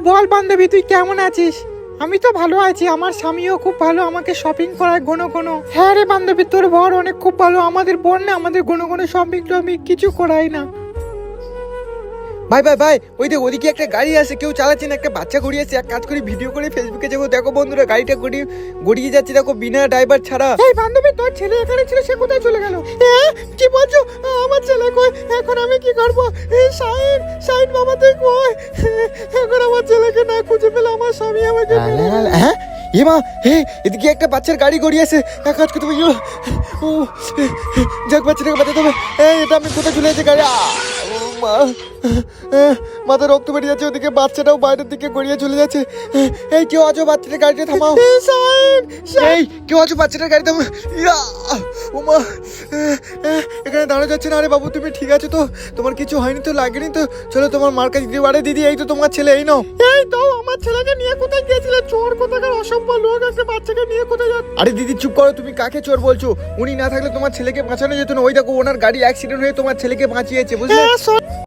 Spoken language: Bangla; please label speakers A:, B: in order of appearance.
A: বল বান্ধবী, তুই কেমন আছিস? আমি তো ভালো আছি, আমার স্বামীও খুব ভালো, আমাকে শপিং করায় ঘন ঘন। হ্যাঁ রে বান্ধবী, তোর বর অনেক খুব ভালো, আমাদের বর না আমাদের ঘন ঘন শপিং টপিং কিছু করাই না।
B: ভাই ভাই ভাই, ওই দেখ ওদিকে একটা গাড়ি আছে, কেউ চালাচ্ছে না, একটা বাচ্চা গড়িয়ে আছে। এক কাজ করি, ভিডিও করে ফেসবুকে যাবো। দেখো বন্ধুরা, গাড়িটা গড়িয়ে যাচ্ছে, দেখো বিনা ড্রাইভার ছাড়া।
A: এই বান্ধবী, তোর ছেলে এখানে ছিল, সে কোথায় চলে গেল? কি বলছো? আমার ছেলে কই? এখন আমি কি করবো? শাহিন, শাহিন বাবা তুই কই? এখন আমার ছেলেকে না খুঁজে পেলে আমার স্বামী আমাকে
B: হ্যাঁ এমা, হে এদিকে একটা বাচ্চার গাড়ি গড়িয়েছে। এক কাজ করতে হবে, ও যাক, বাচ্চাটাকে বাঁচাতে হবে। এটা আমি কোথায় চলে যাচ্ছে গাড়ি? ও মা, মাথা রক্ত বেরিয়ে যাচ্ছে। ওদিকে বাচ্চাটাও বাইরের দিকে গড়িয়ে চলে যাচ্ছে। এই কেউ আছো, বাচ্চাটার গাড়িটা থামাও। এই কেউ আছো, বাচ্চাটার গাড়ি থামাও। ও মা, এখানে দাঁড়ানো যাচ্ছে না। আরে বাবু, তুমি ঠিক আছো তো? তোমার কিছু হয়নি তো, লাগেনি তো? চলো তোমার মার কাছে দিদি। আরে দিদি, এই তো তোমার ছেলে, এই নাও।
A: এই তো আমার ছেলেকে নিয়ে কোথায় গিয়েছিলে? চোর কোথাকার অসভ্য লোক, একটা বাচ্চাকে নিয়ে কোথায় যাচ্ছে?
B: আরে দিদি চুপ করো, তুমি কাকে চোর বলছো? উনি না থাকলে তোমার ছেলেকে বাঁচানো যেত না। ওই দেখো, ওনার গাড়ি অ্যাক্সিডেন্ট হয়ে তোমার ছেলেকে বাঁচিয়েছে, বুঝলে?